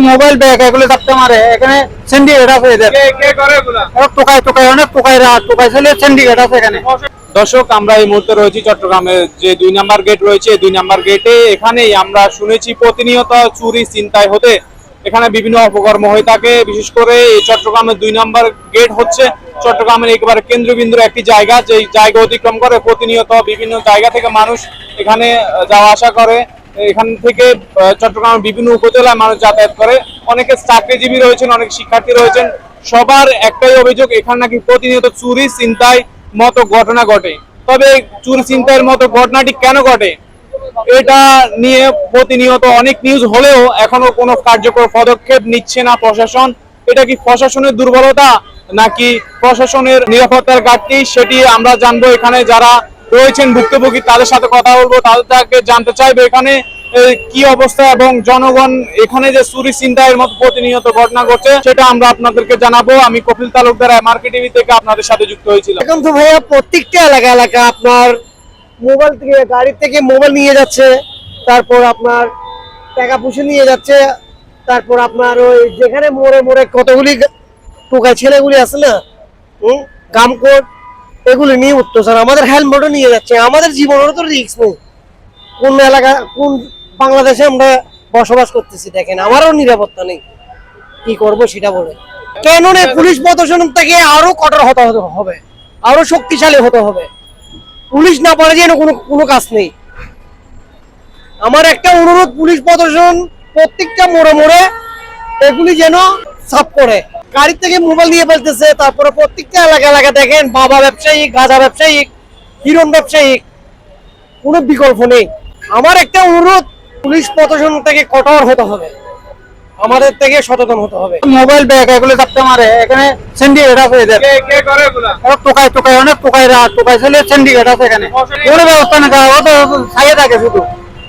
Mobile bag এগুলো থাকতে মারে এখানে সিন্ডিকেট আছে এদের কে করে এগুলা টোকাই অনেক টোকাই ছেলে সিন্ডিকেট আছে এখানে। দর্শক, আমরা এই মুহূর্তে রয়েছি চট্টগ্রামের যে 2 নাম্বার গেট রয়েছে, 2 নাম্বার গেটে এখানেই আমরা শুনেছি প্রতিনিয়ত চুরি ছিনতাই হতে এখানে বিভিন্ন অপকর্ম হয়ে থাকে। বিশেষ করে এই চট্টগ্রামের 2 নাম্বার গেট হচ্ছে চট্টগ্রামের একেবারে কেন্দ্রবিন্দুর একটি জায়গা, যে জায়গা অতিক্রম করে প্রতিনিয়ত বিভিন্ন জায়গা থেকে মানুষ এখানে যাওয়া আসা করে। এখান থেকে চট্টগ্রামের বিভিন্ন উপজেলায় মানুষ যাতায়াত করে, অনেকে চাকরিজীবী রয়েছেন, অনেক শিক্ষার্থী রয়েছেন। সবার একটাই অভিযোগ, এখানে নাকি প্রতিনিয়ত চুরি ছিনতাই মতো ঘটনা ঘটে। তবে চুরি ছিনতাইয়ের মতো ঘটনাটি কেন ঘটে এটা নিয়ে প্রতিনিয়ত অনেক নিউজ হলেও এখনো কোনো কার্যকর পদক্ষেপ নিচ্ছে না প্রশাসন। এটা কি প্রশাসনের দুর্বলতা নাকি প্রশাসনের নিরাপত্তার ঘাটতি, সেটি আমরা জানবো। এখানে যারা রয়েছেন ভুক্তভোগী তাদের সাথে কথা বলবো, তাদের থেকে জানতে চাইবো এখানে কি অবস্থা এবং জনগণ এখানে যে চুরি ছিনতাইয়ের মতো প্রতিনিয়ত ঘটনা ঘটছে সেটা আমরা আপনাদেরকে জানাবো। আমি কপিল তালুকদার, এমআরকে টিভি থেকে আপনাদের সাথে যুক্ত হয়েছিলাম। এখন তো ভাইয়া প্রত্যেকটা এলাকা আপনার মোবাইল থেকে গাড়ি থেকে মোবাইল নিয়ে যাচ্ছে, তারপর আপনার টাকা পয়সা নিয়ে যাচ্ছে, তারপর আপনার ওই যেখানে মোড়ে কতগুলি টোকাই ছেলেগুলি আছে না গামকোট এগুলি নিয়ে উঠতো স্যার, আমাদের হেলমেটও নিয়ে যাচ্ছে। আমাদের জীবনেরও তো রিস্ক নেই, কোন এলাকা কোন বাংলাদেশে আমরা বসবাস করতেছি দেখেন, আমারও নিরাপত্তা নেই, কি করব সেটা বলে। কেন নেই, পুলিশ প্রশাসন থেকে আরো কঠোর হতে হবে, আরো শক্তিশালী হতে হবে। পুলিশ না পারে যেন কোনো কাজ নেই। আমার একটা অনুরোধ, পুলিশ প্রশাসন প্রত্যেকটা মোড়ে এগুলি যেন সাফ করে। গাড়ি থেকে মোবাইল নিয়ে ফেলতেছে, তারপরে প্রত্যেকটা এলাকা দেখেন বাবা ব্যবসায়ী, গাঁজা ব্যবসায়ী, হিরোইন ব্যবসায়ী, কোনো বিকল্প নেই। আমার একটা অনুরোধ, পুলিশ প্রশাসন থেকে কঠোর হতে হবে, আমাদের থেকে সচেতন হতে হবে। মোবাইল ব্যাগ এগুলো থাকতে মারে এখানে সিন্ডিকেট আছে এদের কে করে এগুলা টোকাই অনেক টোকাই ছেলে সিন্ডিকেট আছে এখানে। কোনো ব্যবস্থা নেই, ও তো ছাইয়ে থাকে শুধু।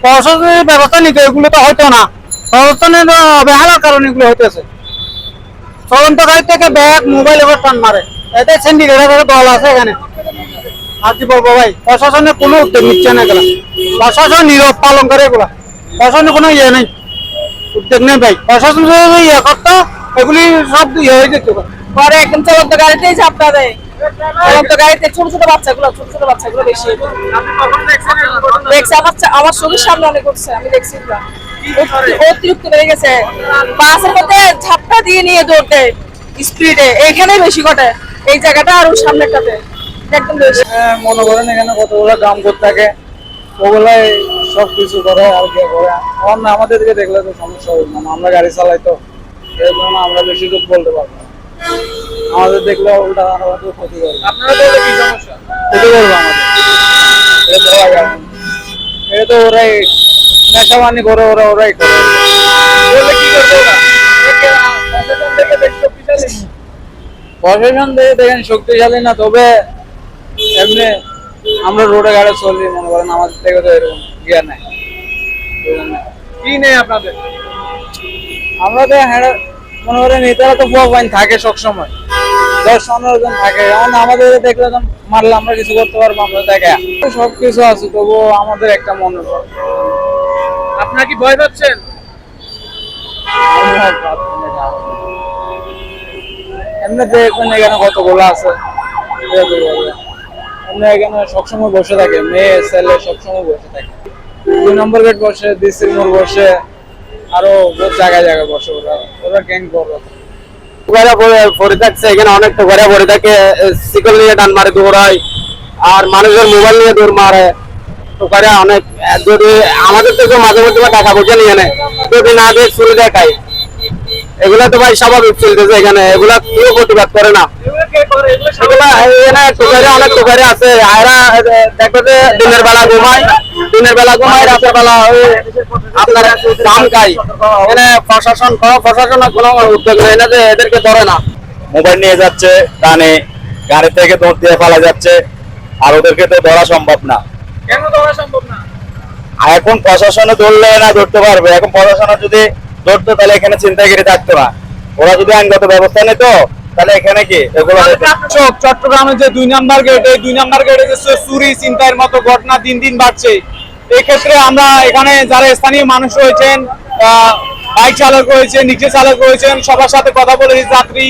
প্রশাসনের ব্যবস্থা নিতে এগুলো তো হয়তো না, প্রশাসনের অবহেলার কারণে এগুলো হইতেছে। তদন্তকারী থেকে ব্যাগ মোবাইল এবার টান মারে, এতে সিন্ডিকেটের দল আছে এখানে। আর কি বলবো ভাই, প্রশাসনের কোনো উদ্যোগ নিচ্ছে না এগুলা, প্রশাসন নীরব পালন করে এগুলা, প্রশাসনের কোনো ইয়ে নেই, উদ্যোগ নেই ভাই। প্রশাসন ইয়ে করতো এগুলি সব ইয়ে হয়ে যেত। পরে একদম চলন্ত গাড়িতেই ঝাপটা দেয়, চলন্ত গাড়িতে ছোট ছোট বাচ্চাগুলো বেশি দেখছে। আমার চোখের সামনে অনেক করছে, আমি দেখছি অতিরিক্ত বেড়ে গেছে। বাসের মধ্যে ঝাপটা দিয়ে নিয়ে দৌড়তে স্পিডে, এখানেই বেশি ঘটে এই জায়গাটা আর সামনেটাতে একদম বেশি। মনে করেন এখানে কতগুলো কাম করতে থাকে, ওগুলাই সবকিছু করে আর কি করে। আমাদেরকে দেখলে তো সমস্যা হবে না, আমরা গাড়ি চালাই তো, এই জন্য আমরা বেশি দূর বলতে পারবো না। আমাদের দেখলে উল্টা আমাদের ক্ষতি করবে। আপনারা বলতে কি সমস্যা? ক্ষতি করবে আমাদের, এটা তো ওরাই নেশাবানি করে, ওরাই করে। বললে কি করবে ওরা? প্রশাসন থেকে দেখেন শক্তিশালী না, তবে এমনি আমরা রোডে গাড়ি চলি, মনে করেন আমাদের থেকে তো এরকম জ্ঞান নাই। কি নেই আপনাদের? আমরা তো মনে করেন নেতারা তো ভগবান থাকে সবসময়, 10-15 জন থাকে, যেমন আমাদের দেখলে মারলে আমরা কিছু করতে পারবো, আমরা দেখে সবকিছু আছে, তবুও আমাদের একটা মনে পড়ে। আপনারা কি ভয় পাচ্ছেন? এমনি দেখবেন এখানে কতগুলো আছে, এমনি এখানে সবসময় বসে থাকে, মেয়ে ছেলে সবসময় বসে থাকে। 2 নম্বর গেট বসে, ডিসি মোড় বসে, আরো বহুত জায়গায় বসে, ওরা গ্যাং করবে। পড়ে থাকছে এখানে, অনেকটা ঘরে পড়ে থাকে, শিকল নিয়ে টান মারে, দৌড়ায়, আর মানুষের মোবাইল নিয়ে দৌড় মারে। ওখানে অনেক, যদি আমাদের থেকে মাঝে মধ্যে টাকা পয়সা নিয়ে নেয়, যদি না দিয়ে চুরি দেখায়, এগুলা তো ভাই স্বাভাবিক চলতেছে এখানে, এগুলা কেউ প্রতিবাদ করে না। এগুলা এখানে টোকারি, অনেক টোকারি আছে, এরা দেখবে যে দিনের বেলা ঘুমায়, রাতের বেলা আপনার দাম খায়। এখানে প্রশাসন কোনো উদ্যোগ নেয় না যে এদেরকে ধরে না। মোবাইল নিয়ে যাচ্ছে, টানে গাড়ি থেকে দৌড় দিয়ে পালা যাচ্ছে, আর ওদেরকে তো ধরা সম্ভব না। কেন ধরা সম্ভব না? এখন প্রশাসনে ধরলে না ধরতে পারবে, এখন প্রশাসনে যদি ধরতো তাহলে এখানে ছিনতাইগিরি থাকতো না। ওরা যদি আইনগত ব্যবস্থা নিত তাহলে এখানে কি এগুলো। চট্টগ্রামের যে 2 নাম্বার গেট, এই 2 নাম্বার গেটে যে চুরি ছিনতাইয়ের মতো ঘটনা দিন দিন বাড়ছে। এই ক্ষেত্রে আমরা এখানে যারা স্থানীয় মানুষ রয়েছেন বাইক চালক রয়েছেন, রিক্সা চালক রয়েছেন, সবার সাথে কথা বলেছি। যাত্রী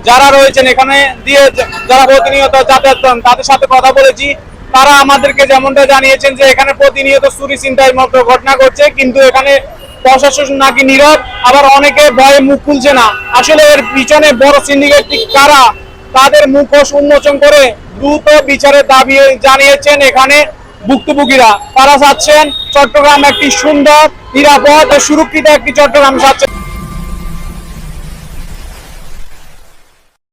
যারা রয়েছেন এখানে দিয়ে যারা প্রতিনিয়ত যাতায়াত করেন তাদের সাথে কথা বলেছি। তারা আমাদেরকে যেমনটা জানিয়েছেন যে এখানে প্রতিনিয়ত চুরি ছিনতাইয়ের মতো ঘটনা ঘটছে, কিন্তু এখানে প্রশাসন নাকি নীরব, আবার অনেকে ভয়ে মুখ খুলছে না। আসলে এর পিছনে বড় সিন্ডিকেটটি কারা, তাদের মুখোশ উন্মোচন করে দ্রুত বিচারের দাবি জানিয়েছেন এখানে ভুক্তভোগীরা। তারা চাচ্ছেন চট্টগ্রাম একটি সুন্দর, নিরাপদ ও সুরক্ষিত একটি চট্টগ্রাম চাচ্ছে।